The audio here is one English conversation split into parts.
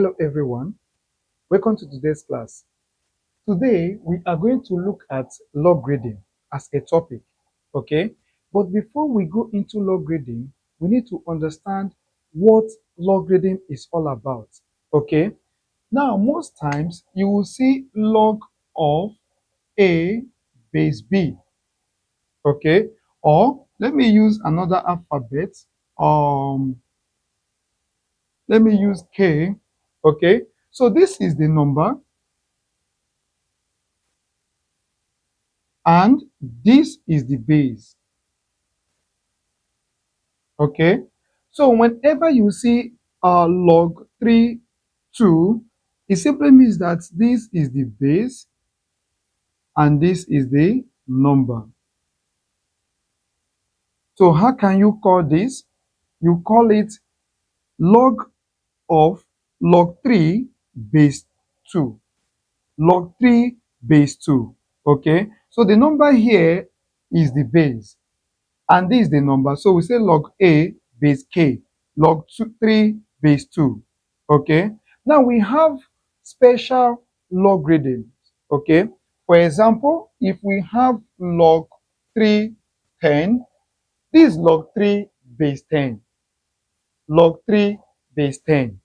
Hello everyone, welcome to today's class. Today we are going to look at logarithm as a topic, okay? But before we go into logarithm, we need to understand what logarithm is all about, okay? Now, most times you will see log of A base B, okay? Or let me use another alphabet. Um, Let me use K, okay? So this is the number and this is the base, okay? So whenever you see log 3 2, it simply means that this is the base and this is the number. So how can you call this? You call it log of log 3 base 2. Log 3 base 2, okay? So the number here is the base. And this is the number. So we say log A base K, log 3 base 2. Okay. Now we have special logarithms. Okay. For example, if we have log 3 10, this is log 3 base 10. Log 3 base 10.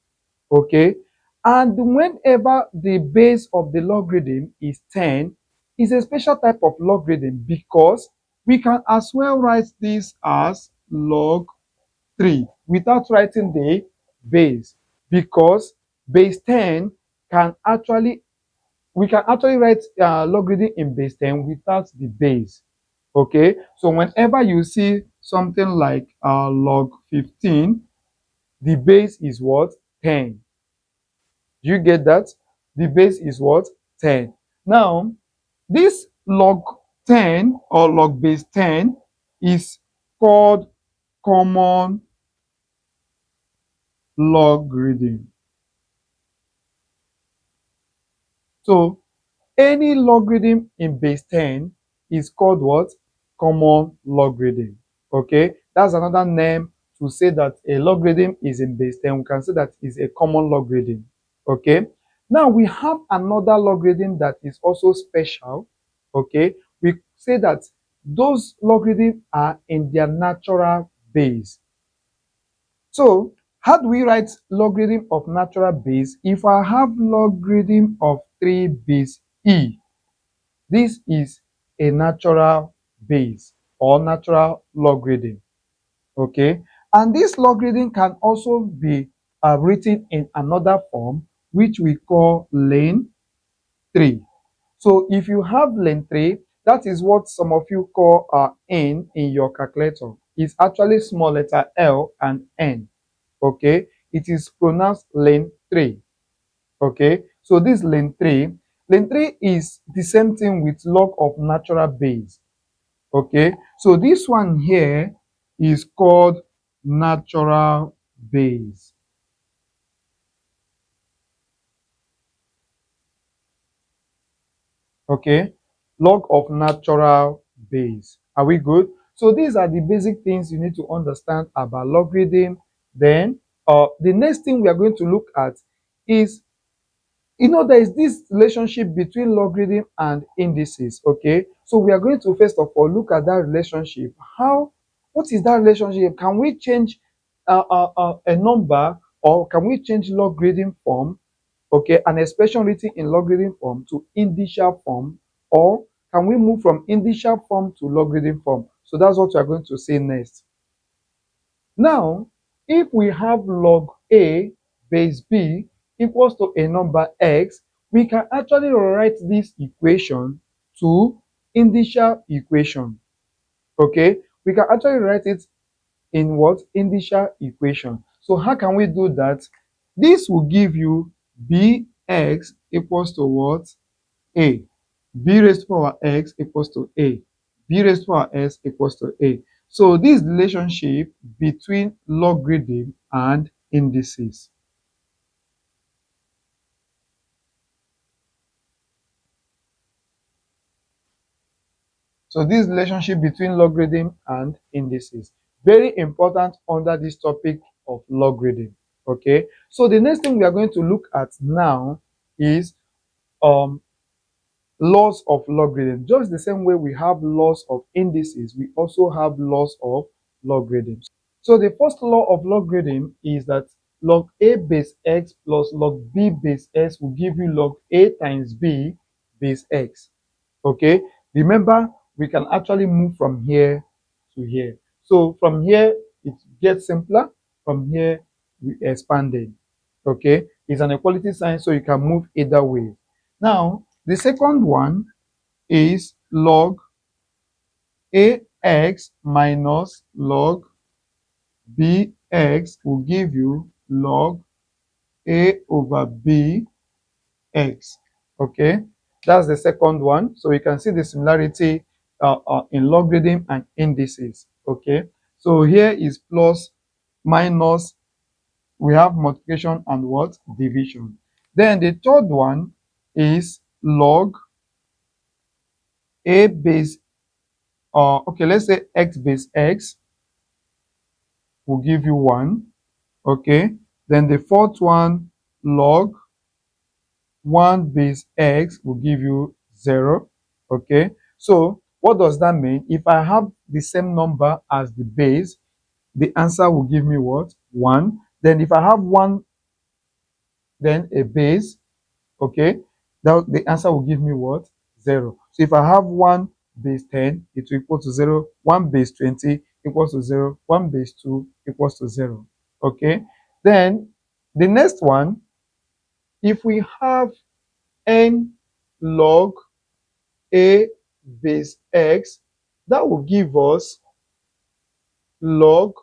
Okay. And whenever the base of the logarithm is 10, it's a special type of logarithm because we can as well write this as log 3 without writing the base, because base 10 can actually, we can actually write logarithm in base 10 without the base. Okay, so whenever you see something like log 15, the base is what? 10. Do you get that? The base is what? 10. Now, this log 10 or log base 10 is called common logarithm. So, any logarithm in base 10 is called what? Common logarithm. Okay, that's another name to say that a logarithm is in base 10. We can say that is a common logarithm. Okay, now we have another logarithm that is also special. Okay, we say that those logarithms are in their natural base. So, how do we write logarithm of natural base? If I have logarithm of 3 base e, this is a natural base or natural logarithm, okay? And this logarithm can also be written in another form, which we call lane 3. So if you have lane 3, that is what some of you call n in your calculator. It's actually small letter L and N, okay? It is pronounced lane 3, okay? So this lane 3. Lane 3 is the same thing with log of natural base, okay? So this one here is called natural base, okay? Log of natural base. Are we good? So these are the basic things you need to understand about logarithm. Then the next thing we are going to look at is, there is this relationship between logarithm and indices, okay? So we are going to first of all look at that relationship. What is that relationship? Can we change a number, or can we change logarithm form, okay, an expression written in logarithm form to indical form, or can we move from indical form to logarithm form? So that's what we are going to say next. Now, if we have log A base B equals to a number x, we can actually rewrite this equation to indical equation. Okay, we can actually write it in what? Indical equation. So how can we do that? This will give you bx equals to what? A. B raised to power x equals to A. B raised to power s equals to A. So this relationship between logarithm and indices. So this relationship between logarithm and indices. Very important under this topic of logarithm. Okay, so the next thing we are going to look at now is um laws of logarithm. Just the same way we have laws of indices, we also have laws of logarithms. So the first law of logarithm is that log a base x plus log b base x will give you log a times b base x. Okay, remember we can actually move from here to here. So from here it gets simpler. From here we expanded. Okay, it's an equality sign, so you can move either way. Now the second one is log ax minus log bx will give you log a over b x. Okay, that's the second one. So you can see the similarity in logarithm and indices. Okay, so here is plus, minus, we have multiplication and what? Division. Then the third one is log a base, okay, let's say x base x will give you 1. Okay, then the fourth one, log 1 base x will give you 0. Okay, so what does that mean? If I have the same number as the base, the answer will give me what? 1. Then if I have 1, then a base, okay, that the answer will give me what? 0. So if I have 1 base 10, it will equal to 0. 1 base 20 equals to 0. 1 base 2 equals to 0. Okay, then the next one, if we have n log a base x, that will give us log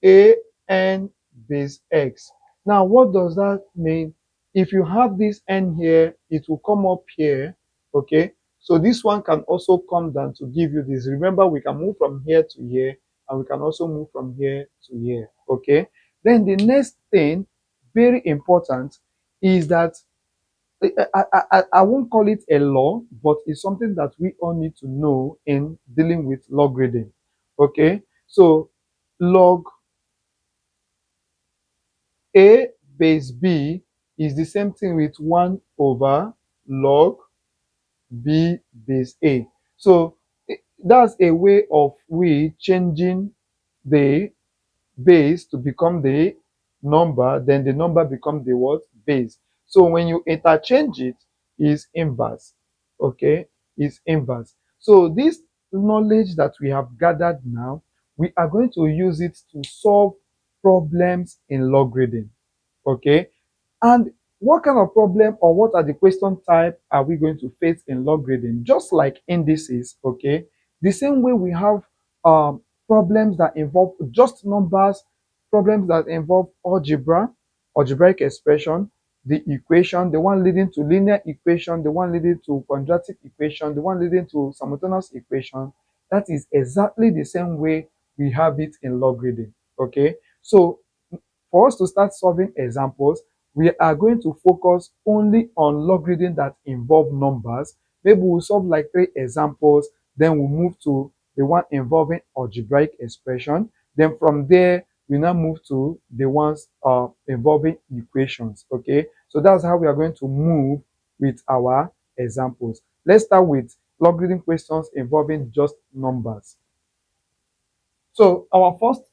a n base x. Now, what does that mean? If you have this n here, it will come up here, okay? So this one can also come down to give you this. Remember, we can move from here to here, and we can also move from here to here, okay? Then the next thing, very important, is that I won't call it a law, but it's something that we all need to know in dealing with logarithm. Okay, so log a base b is the same thing with 1 over log b base a. So that's a way of we changing the base to become the number, then the number become the what? Base. So when you interchange it, is inverse. Okay, is inverse. So this knowledge that we have gathered now, we are going to use it to solve problems in logarithm. Okay, and what kind of problem or what are the question type are we going to face in logarithm? Just like indices, okay? The same way we have problems that involve just numbers, problems that involve algebra, algebraic expression, the equation, the one leading to linear equation, the one leading to quadratic equation, the one leading to simultaneous equation. That is exactly the same way we have it in logarithm, okay? So for us to start solving examples, we are going to focus only on logarithm that involve numbers. Maybe we'll solve like 3 examples, then we'll move to the one involving algebraic expression. Then from there, we now move to the ones involving equations. Okay, so that's how we are going to move with our examples. Let's start with logarithm questions involving just numbers. So our first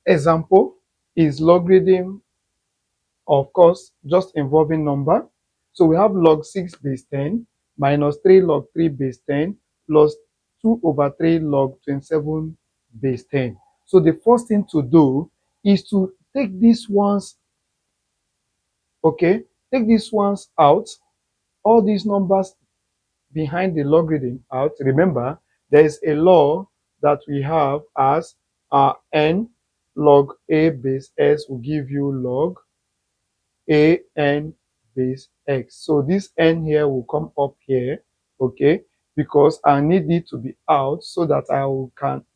example is logarithm, of course, just involving number. So we have log 6 base 10 minus 3 log 3 base 10 plus 2 over 3 log 27 base 10. So the first thing to do is to take these ones, okay, take these ones out, all these numbers behind the logarithm out. Remember, there is a law that we have as n log a base s will give you log a n base x. So this n here will come up here, okay, because I need it to be out so that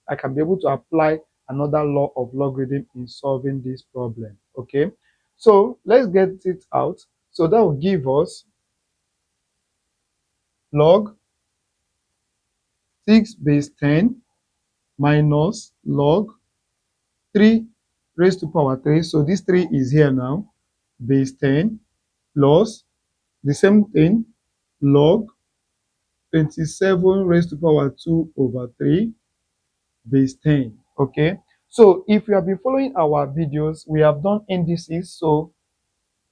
I can be able to apply another law of logarithm in solving this problem. Okay, so let's get it out. So that will give us log 6 base 10 minus log 3 raised to power 3. So this 3 is here now. Base 10 plus the same thing, log 27 raised to power 2 over 3 base 10. Okay. So if you have been following our videos, we have done indices. So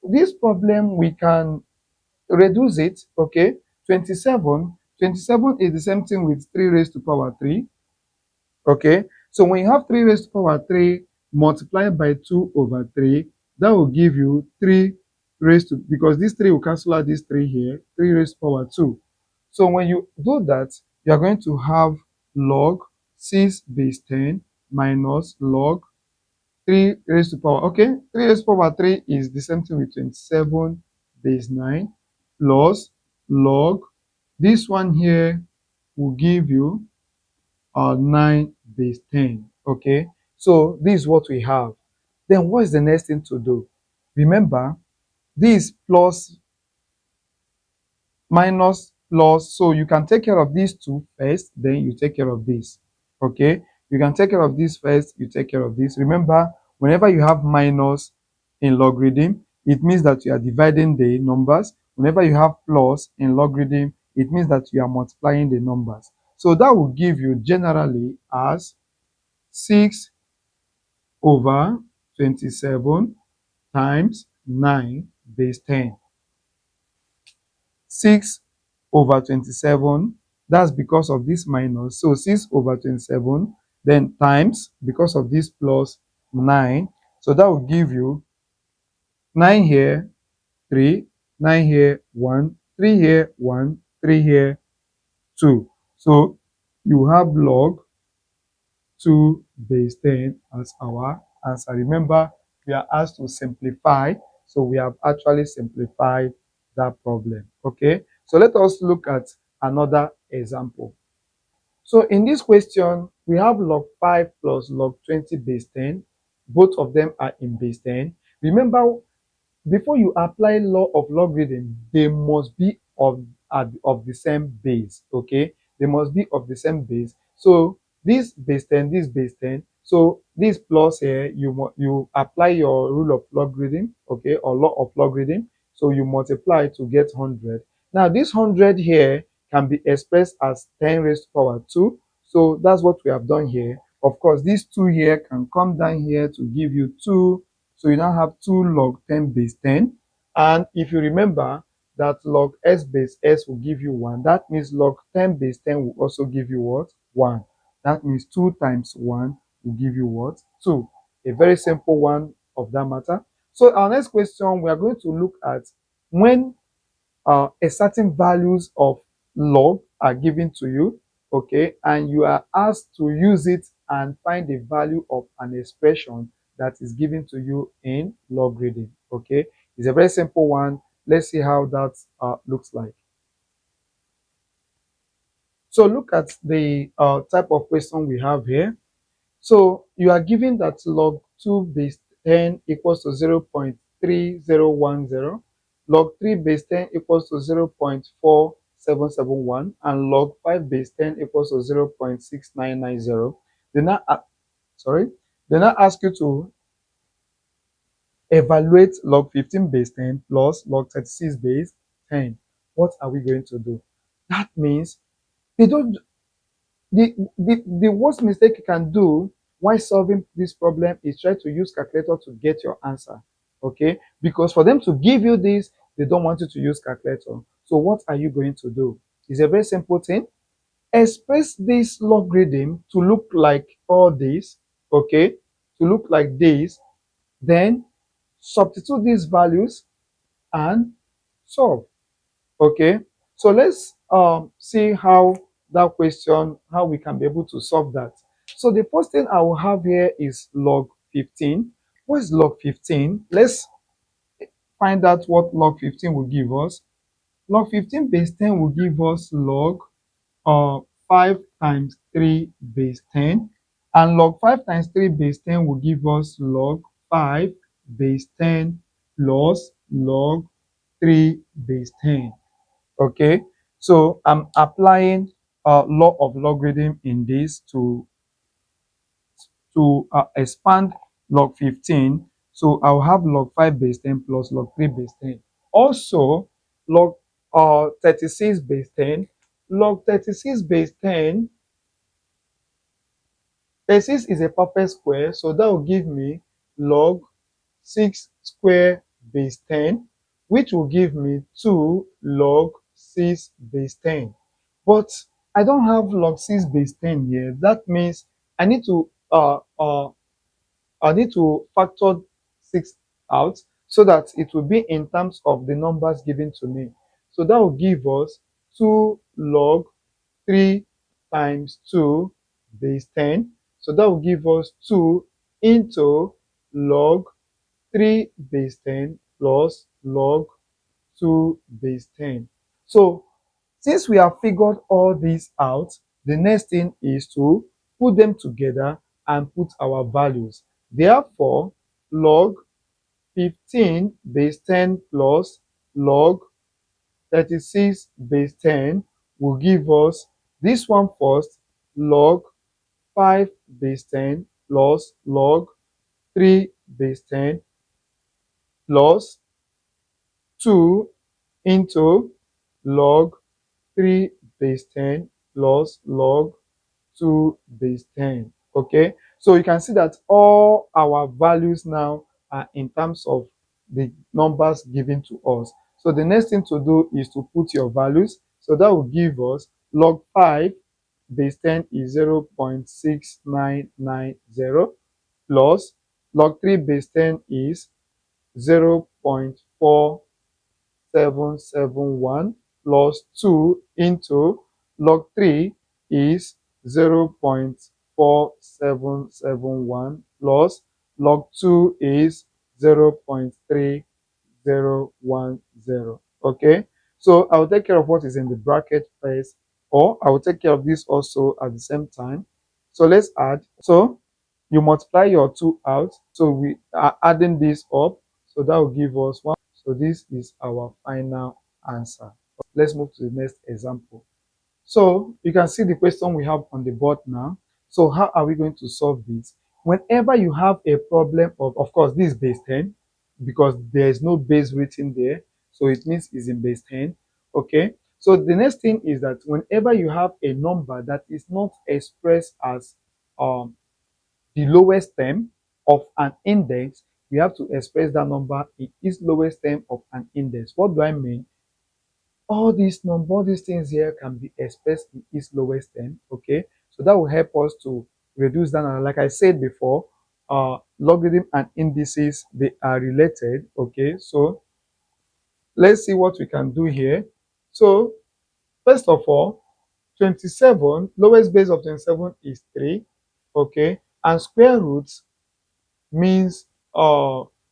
this problem, we can reduce it. Okay. 27 is the same thing with 3 raised to power 3. Okay. So when you have 3 raised to power 3 multiplied by 2 over 3, that will give you 3 raised to, because this 3 will cancel out this 3 here, 3 raised to power 2. So when you do that, you are going to have log 6 base 10 minus log 3 raised to power. Okay, 3 raised to power 3 is the same thing with 27 base 9 plus log. This one here will give you 9 base 10. Okay, so this is what we have. Then what is the next thing to do? Remember, this plus minus plus, so you can take care of these two first, then you take care of this. Okay, you can take care of this first, you take care of this. Remember, whenever you have minus in logarithm, it means that you are dividing the numbers. Whenever you have plus in logarithm, it means that you are multiplying the numbers. So that will give you generally as 6 over 27 times 9 base 10. 6 over 27, that's because of this minus. So 6 over 27, then times, because of this plus 9. So that will give you 9 here, 3, 9 here, 1, 3 here, 1, 3 here, 2. So you have log 2 base 10 as our answer. Remember, we are asked to simplify, so we have actually simplified that problem. Okay, so let us look at another example. So in this question, we have log 5 plus log 20 base 10. Both of them are in base 10. Remember, before you apply law of logarithm, they must be of the same base. Okay, they must be of the same base. So this base 10, this base 10. So this plus here, you apply your rule of logarithm, okay, or law of logarithm. So you multiply to get 100. Now this 100 here can be expressed as 10 raised to power 2. So that's what we have done here. Of course, this 2 here can come down here to give you 2. So you now have 2 log 10 base 10. And if you remember that log s base s will give you 1, that means log 10 base 10 will also give you what? 1. That means 2 times 1 will give you what? 2. A very simple one of that matter. So our next question, we are going to look at when a certain values of log are given to you, okay, and you are asked to use it and find the value of an expression that is given to you in logarithm. Okay, it's a very simple one. Let's see how that looks like. So look at the type of question we have here. So you are given that log 2 base 10 equals to 0.3010, log 3 base 10 equals to 0.4771, and log 5 base 10 equals to 0.6990. They now, sorry, they now ask you to evaluate log 15 base 10 plus log 36 base 10. What are we going to do? That means they don't the worst mistake you can do while solving this problem is try to use calculator to get your answer. Okay, because for them to give you this, they don't want you to use calculator. So what are you going to do? It's a very simple thing. Express this logarithm to look like all this, okay, to look like this, then substitute these values and solve. Okay, so let's see how that question, how we can be able to solve that. So the first thing I will have here is log 15. What is log 15? Let's find out what log 15 will give us. Log 15 base 10 will give us log 5 times 3 base 10, and log 5 times 3 base 10 will give us log 5 base 10 plus log 3 base 10. Okay, so I'm applying law of logarithm in this to expand log 15. So I'll have log 5 base 10 plus log 3 base 10. Also, log 36 base 10. Log 36 base 10. 36 is a perfect square, so that will give me log 6 square base 10, which will give me 2 log 6 base 10. But I don't have log 6 base 10 here. That means I need to factor 6 out so that it will be in terms of the numbers given to me. So that will give us 2 log 3 times 2 base 10. So that will give us 2 into log 3 base 10 plus log 2 base 10. So since we have figured all these out, the next thing is to put them together and put our values. Therefore, log 15 base 10 plus log 36 base 10 will give us this one first, log 5 base 10 plus log 3 base 10 plus 2 into log 3 base 10 plus log 2 base 10. Okay, so you can see that all our values now are in terms of the numbers given to us. So the next thing to do is to put your values. So that will give us log 5 base 10 is 0.6990 plus log 3 base 10 is 0.4771 plus 2 into log 3 is 0.4771 plus log 2 is 0.3010. Okay, so I'll take care of what is in the bracket first, or I will take care of this also at the same time. So let's add. So you multiply your 2 out. So we are adding this up. So that will give us 1. So this is our final answer. Let's move to the next example. So you can see the question we have on the board now. So how are we going to solve this? Whenever you have a problem of course, this is base 10 because there is no base written there. So it means it's in base 10. Okay. So the next thing is that whenever you have a number that is not expressed as the lowest term of an index, we have to express that number in its lowest term of an index. What do I mean? All these things here can be expressed in its lowest term. Okay, so that will help us to reduce that. And like I said before, logarithm and indices, they are related. Okay, so let's see what we can do here. So first of all, 27, lowest base of 27 is 3. Okay, and square roots means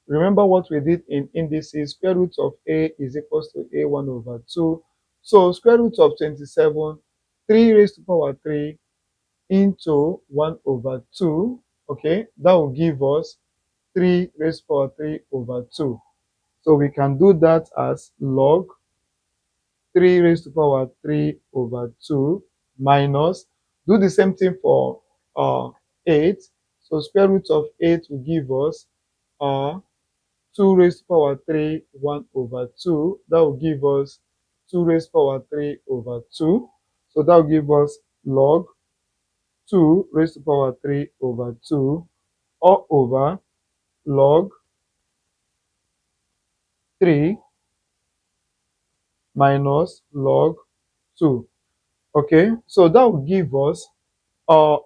remember what we did in indices. Square root of a is equals to a1 over 2. So square root of 27, 3 raised to power 3 into 1 over 2. Okay, that will give us 3 raised to power 3 over 2. So we can do that as log 3 raised to power 3 over 2 minus, do the same thing for 8. So square root of 8 will give us 2 raised to power 3, 1 over 2. That will give us 2 raised to power 3 over 2. So that will give us log 2 raised to power 3 over 2 all over log 3 minus log 2. Okay, so that will give us,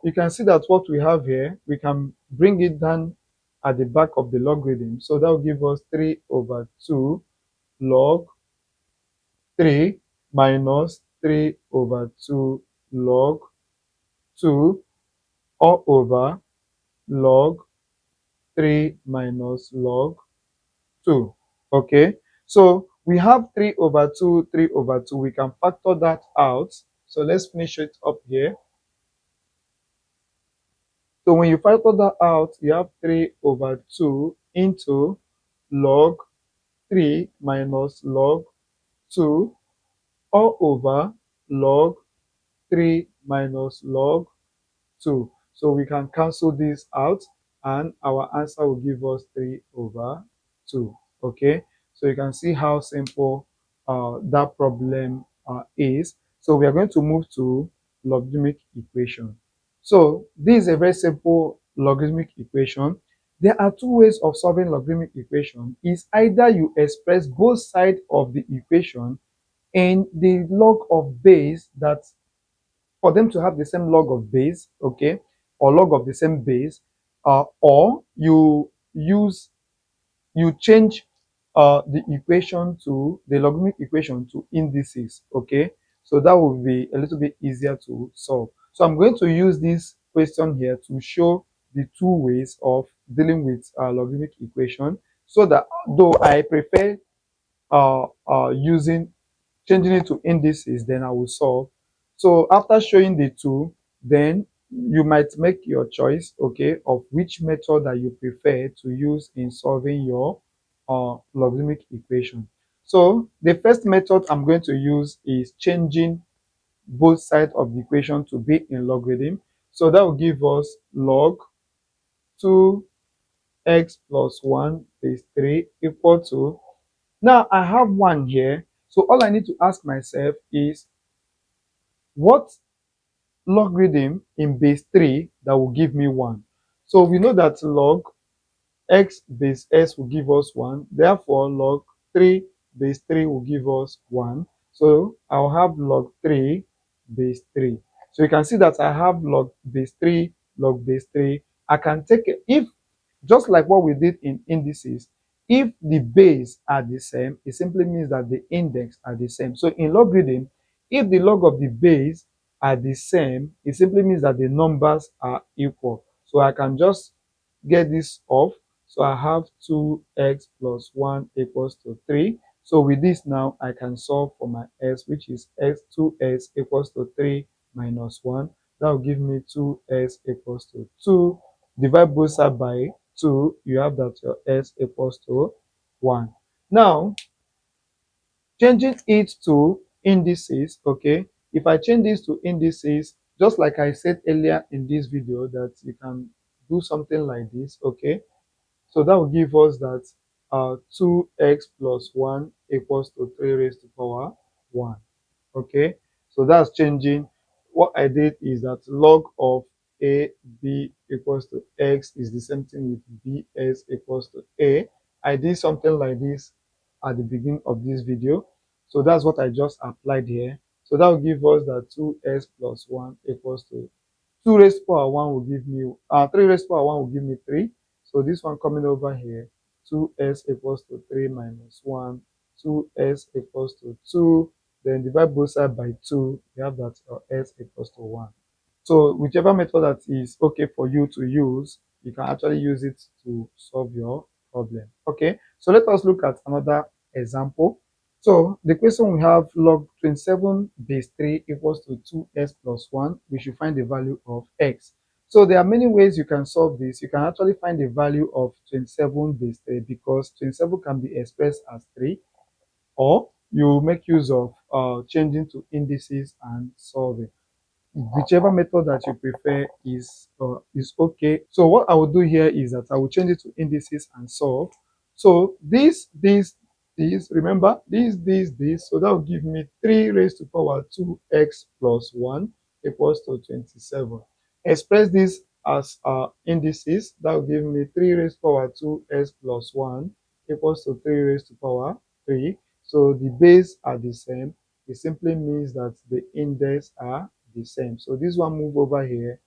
you can see that what we have here, we can bring it down at the back of the logarithm. So that will give us 3 over 2 log 3 minus 3 over 2 log 2 all over log 3 minus log 2. Okay, so we have 3 over 2, 3 over 2. We can factor that out. So let's finish it up here. So when you factor that out, you have 3 over 2 into log 3 minus log 2 all over log 3 minus log 2. So we can cancel this out. and our answer will give us 3 over 2. Okay, so you can see how simple that problem is. So we are going to move to logarithmic equation. So this is a very simple logarithmic equation. There are two ways of solving logarithmic equation. Is either you express both sides of the equation in the log of base, that for them to have the same log of base, okay, or log of the same base, or you change the equation to the logarithmic equation to indices, okay. So that will be a little bit easier to solve. So I'm going to use this question here to show the two ways of dealing with logarithmic equation, so that though I prefer using changing it to indices, then I will solve. So after showing the two, then you might make your choice, okay, of which method that you prefer to use in solving your logarithmic equation. So the first method I'm going to use is changing both sides of the equation to be in logarithm. So that will give us log 2x plus 1 base 3 equal to, now I have 1 here. So all I need to ask myself is, what logarithm in base 3 that will give me 1? So we know that log x base s will give us 1. Therefore, log 3 base 3 will give us 1. So I'll have log 3 base 3. So you can see that I have log base 3, log base 3. I can take it, if just like what we did in indices, if the base are the same, it simply means that the index are the same. So in logarithm, if the log of the base are the same, it simply means that the numbers are equal. So I can just get this off. So I have 2x plus 1 equals to 3. So with this now, I can solve for my s, which is x 2s equals to 3 minus 1. That will give me 2s equals to 2. Divide both sides by 2, you have that your s equals to 1. Now, changing it to indices, okay, if I change this to indices, just like I said earlier in this video, that you can do something like this, okay. So that will give us that 2x plus 1 equals to 3 raised to power 1. Okay, so that's changing. What I did is that log of a b equals to x is the same thing with bs equals to a. I did something like this at the beginning of this video. So that's what I just applied here. So that will give us that 2s plus 1 equals to 2 raised to power 1 will give me 3 raised to power 1 will give me 3. So this one coming over here, 2s equals to 3 minus 1, 2s equals to 2. Then divide both sides by 2, you have that s equals to 1. So whichever method that is okay for you to use, you can actually use it to solve your problem. Okay, so let us look at another example. So the question we have, log 27 base 3 equals to 2s plus 1. We should find the value of x. So there are many ways you can solve this. You can actually find the value of 27 base 3, because 27 can be expressed as 3, or you make use of changing to indices and solving. Whichever method that you prefer is okay. So what I will do here is that I will change it to indices and solve. So this, remember, this. So that will give me 3 raised to power 2x plus 1 equals to 27. Express this as indices. That will give me 3 raised to power 2x plus 1 equals to 3 raised to power 3. So the base are the same. It simply means that the index are the same. So this one move over here,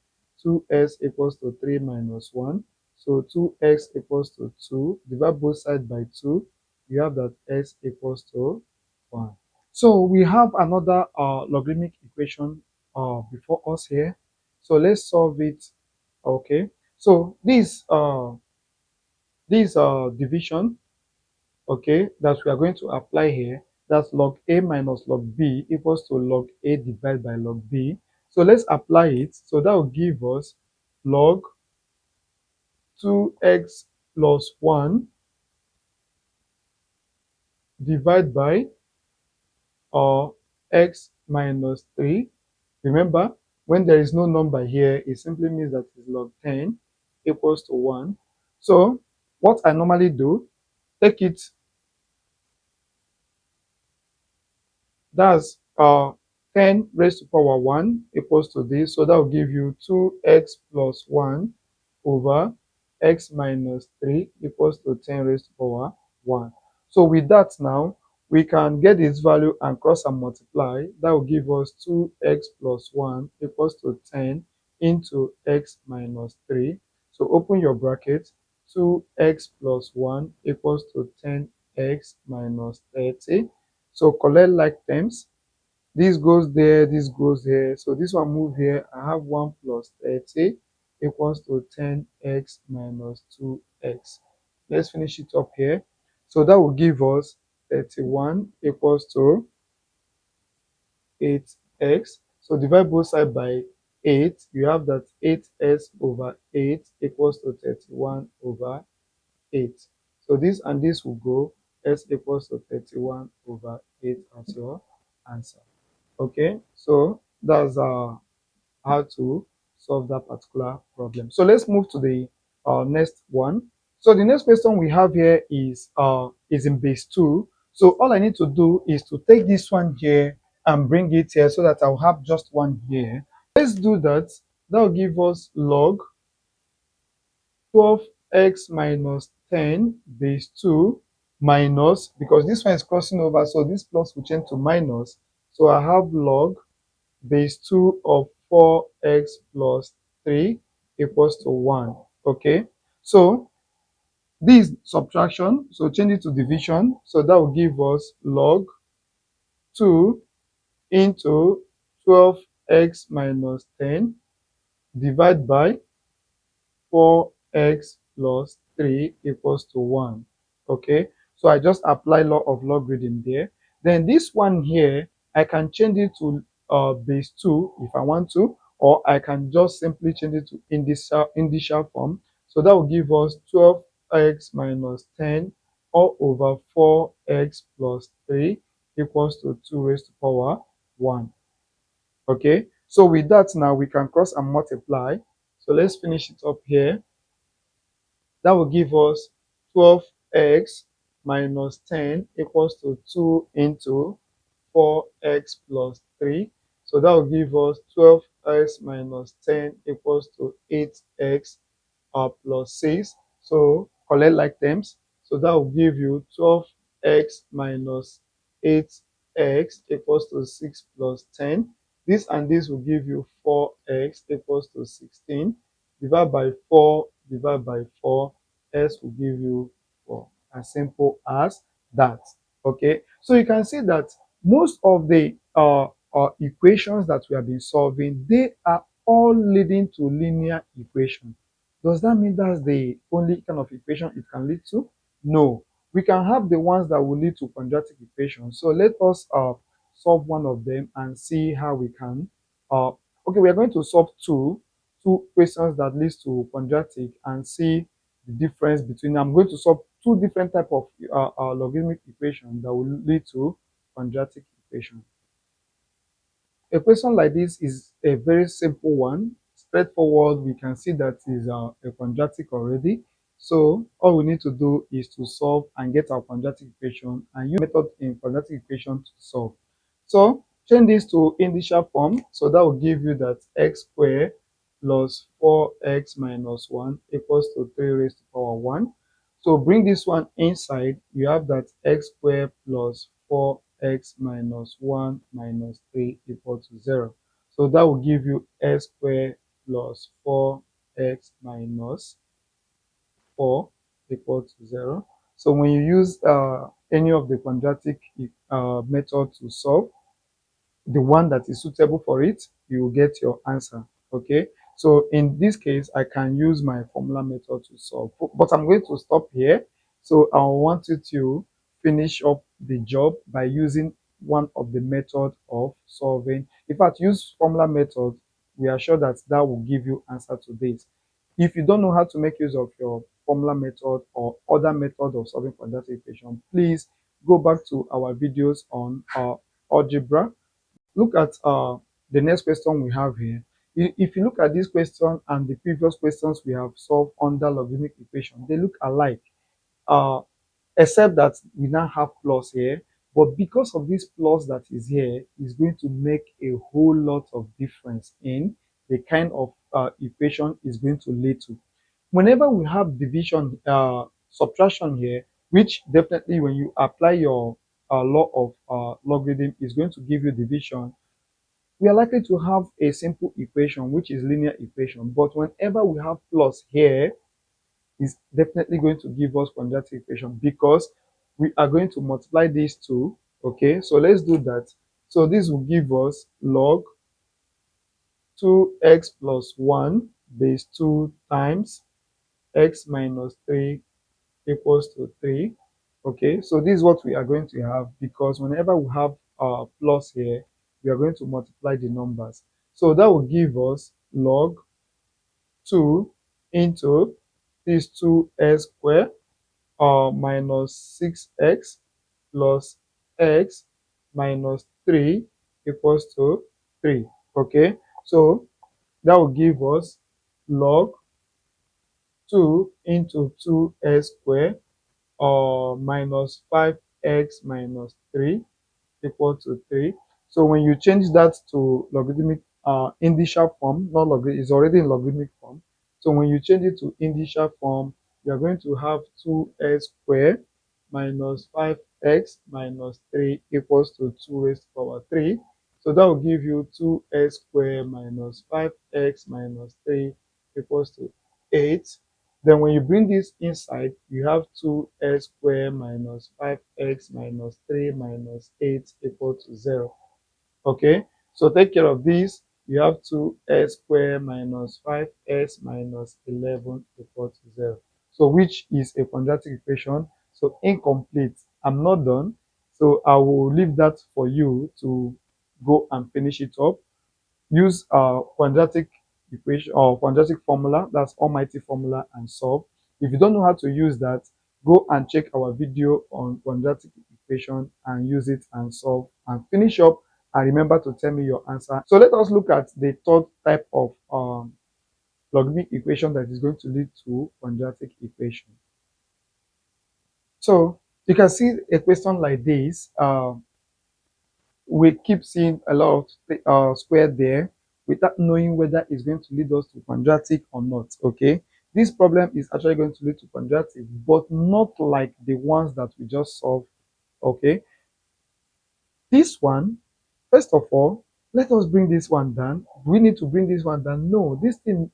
2s equals to 3 minus 1. So 2x equals to 2. Divide both sides by 2. You have that s equals to 1. So we have another logarithmic equation before us here. So let's solve it. Okay. So this division, okay, that we are going to apply here, that's log a minus log b equals to log a divided by log b. So let's apply it. So that will give us log 2x plus 1 divided by x minus 3. Remember, when there is no number here, it simply means that it's log 10. equals to 1. So what I normally do, take it, that's 10 raised to power 1 equals to this. So that will give you 2x plus 1 over x minus 3 equals to 10 raised to power 1. So with that now, we can get this value and cross and multiply. That will give us 2x plus 1 equals to 10 into x minus 3. So open your bracket, 2x plus 1 equals to 10x minus 30. So collect like terms. This goes there, this goes here. So this one move here. I have 1 plus 30 equals to 10x minus 2x. Let's finish it up here. So that will give us 31 equals to 8x. So divide both sides by 8. You have that 8s over 8 equals to 31 over 8. So this and this will go, s equals to 31 over 8 as your answer. Okay, so that's how to solve that particular problem. So let's move to the next one. So the next question we have here is in base 2. So all I need to do is to take this one here and bring it here so that I'll have just one here. Let's do that. That will give us log 12x minus 10 base 2 minus, because this one is crossing over, so this plus will change to minus. So I have log base 2 of 4x plus 3 equals to 1. Okay, so this subtraction, so change it to division. So that will give us log 2 into 12x minus 10 divided by 4x plus 3 equals to 1. Okay, so I just apply law of logarithm there. Then this one here, I can change it to base 2 if I want to, or I can just simply change it to initial form. So that will give us 12x minus 10 all over 4x plus 3 equals to 2 raised to power 1. Okay, so with that now we can cross and multiply. So let's finish it up here. That will give us 12x minus 10 equals to 2 into 4x plus 3. So that will give us 12x minus 10 equals to 8x plus 6. So collect like terms. So that will give you 12x minus 8x equals to 6 plus 10. This and this will give you 4x equals to 16. Divide by 4, divide by 4, s will give you 4. As simple as that. Okay, so you can see that most of the equations that we have been solving, they are all leading to linear equation. Does that mean that's the only kind of equation it can lead to? No. We can have the ones that will lead to quadratic equations. So let us solve one of them and see how we can. Okay, we are going to solve two questions that leads to quadratic and see the difference between. I'm going to solve two different type of logarithmic equation that will lead to quadratic equation. A question like this is a very simple one, straightforward. We can see that is a quadratic already. So all we need to do is to solve and get our quadratic equation and use method in quadratic equation to solve. So change this to initial form. So that will give you that x squared plus 4x minus 1 equals to 3 raised to power 1. So bring this one inside. You have that x squared plus 4x minus 1 minus 3 equal to 0. So that will give you x squared plus 4x minus 4 equal to 0. So when you use any of the quadratic method to solve, the one that is suitable for it, you will get your answer. Okay, so in this case I can use my formula method to solve, but I'm going to stop here. So I want you to finish up the job by using one of the method of solving. In fact, use formula method. We are sure that that will give you answer to this. If you don't know how to make use of your formula method or other method of solving quadratic equation, please go back to our videos on algebra. Look at the next question we have here. If you look at this question and the previous questions we have solved under logarithmic equation, they look alike. Uh, except that we now have plus here. But because of this plus that is here, is going to make a whole lot of difference in the kind of equation is going to lead to. Whenever we have division, subtraction here, which definitely when you apply your law of logarithm is going to give you division, we are likely to have a simple equation, which is linear equation. But whenever we have plus here, is definitely going to give us quadratic equation because we are going to multiply these two. Okay, so let's do that. So this will give us log 2x plus 1 base 2 times x minus 3 equals to 3. Okay, so this is what we are going to have because whenever we have plus here, we are going to multiply the numbers. So that will give us log 2 into this 2x squared minus 6x plus x minus 3 equals to 3. Okay, so that will give us log 2 into 2x squared minus 5x minus 3 equal to 3. So when you change that to logarithmic indicial form, not logarithmic, it's already in logarithmic form. So when you change it to indicial form, you're going to have 2x squared minus 5x minus 3 equals to 2 raised to the power 3. So that will give you 2x squared minus 5x minus 3 equals to 8. Then when you bring this inside, you have 2x squared minus 5x minus 3 minus 8 equal to 0. Okay, so take care of this. You have 2x squared minus 5x minus 11 equal to 0. So which is a quadratic equation. So incomplete. I'm not done. So I will leave that for you to go and finish it up. Use quadratic equation or quadratic formula, that's almighty formula, and solve. If you don't know how to use that, go and check our video on quadratic equation and use it and solve and finish up, and remember to tell me your answer. So let us look at the third type of logarithmic equation that is going to lead to quadratic equation. So you can see a question like this. We keep seeing a lot of square there without knowing whether it's going to lead us to quadratic or not. Okay, this problem is actually going to lead to quadratic, but not like the ones that we just solved. Okay, this one, first of all, let us bring this one down. We need to bring this one down. No, this thing,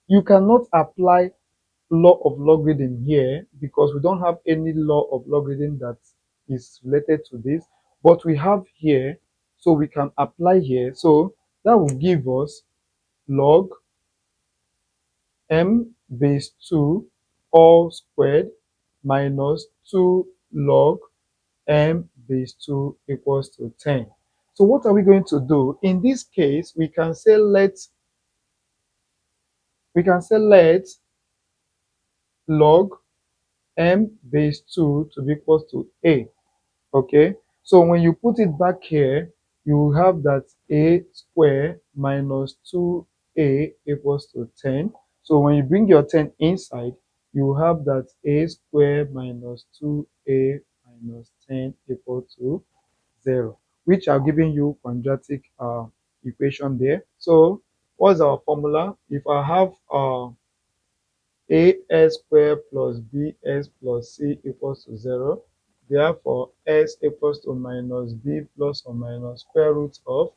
you cannot apply law of logarithm here because we don't have any law of logarithm that is related to this, but we have here, so we can apply here. So that will give us log m base 2 all squared minus 2 log m base 2 equals to 10. So what are we going to do? In this case, we can say let log m base 2 to be equals to a. Okay, so when you put it back here, you have that a square minus 2a equals to 10. So when you bring your 10 inside, you have that a square minus 2a minus 10 equal to 0, which are giving you quadratic equation there. So what's our formula? If I have as squared plus bs plus c equals to 0. Therefore, s equals to minus b plus or minus square root of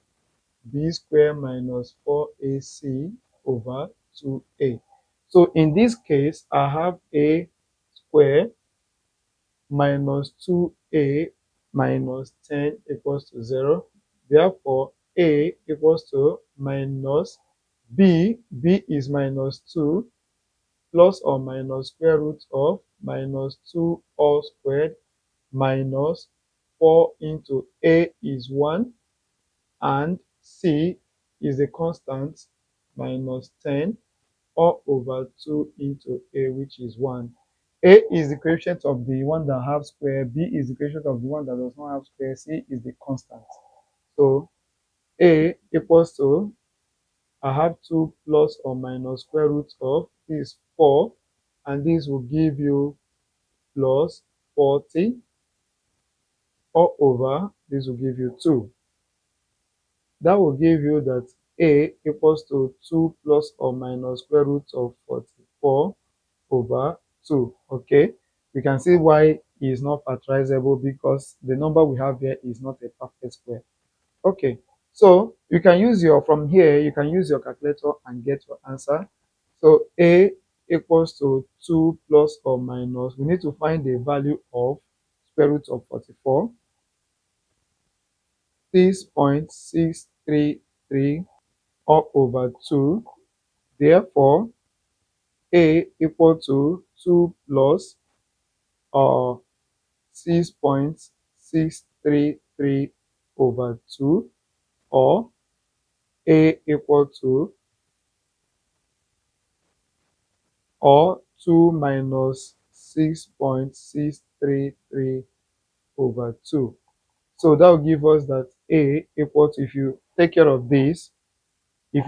b squared minus 4ac over 2a. So in this case, I have a squared minus 2a minus 10 equals to 0. Therefore, a equals to minus b is minus 2 plus or minus square root of minus 2 all squared minus 4 into a is 1 and c is a constant minus 10 all over 2 into a, which is 1. A is the coefficient of the one that have square, b is the coefficient of the one that does not have square, c is the constant. So a equals to I have 2 plus or minus square root of this 4, and this will give you plus 40 all over this will give you 2. That will give you that a equals to 2 plus or minus square root of 44 over 2. Okay, we can see why it is not factorizable, because the number we have here is not a perfect square. Okay, so you can use your, from here you can use your calculator and get your answer. So a equals to 2 plus or minus, we need to find the value of square root of 44, 6.633 all over 2. Therefore a equal to 2 plus or 6.633 over 2, or a equal to, or 2 minus 6.633 over 2. So that will give us that a equal to, if you take care of this, you're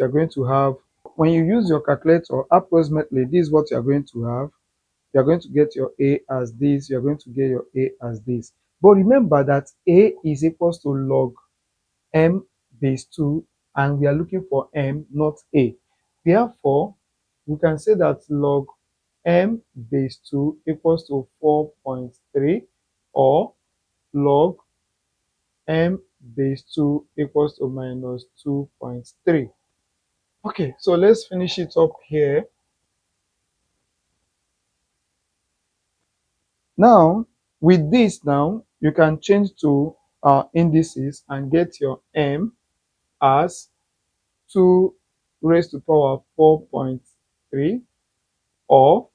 going to have, when you use your calculator, approximately this is what you're going to have. You're going to get your a as this, you're going to get your a as this. But remember that a is equals to log m base 2, and we are looking for m, not a. Therefore, we can say that log m base 2 equals to 4.3, or log m base 2 equals to minus 2.3. Okay, so let's finish it up here. Now, with this now, you can change to indices and get your m as 2 raised to power 4.3, or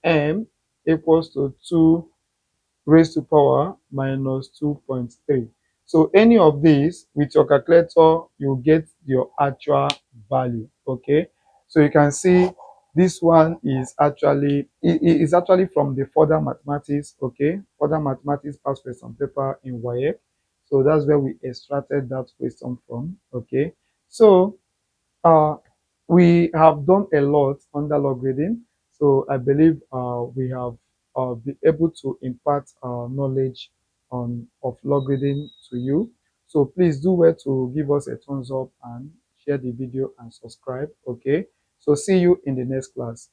m equals to 2 raised to power minus 2.3. So any of these with your calculator, you get your actual value. Okay, so you can see this one is actually, it is actually from the further mathematics. Okay, further mathematics past question paper in YF. So that's where we extracted that question from. Okay, so uh, we have done a lot under logarithm, so I believe we have been able to impart knowledge on of logarithm to you. So please do well to give us a thumbs up and share the video and subscribe. Okay, so see you in the next class.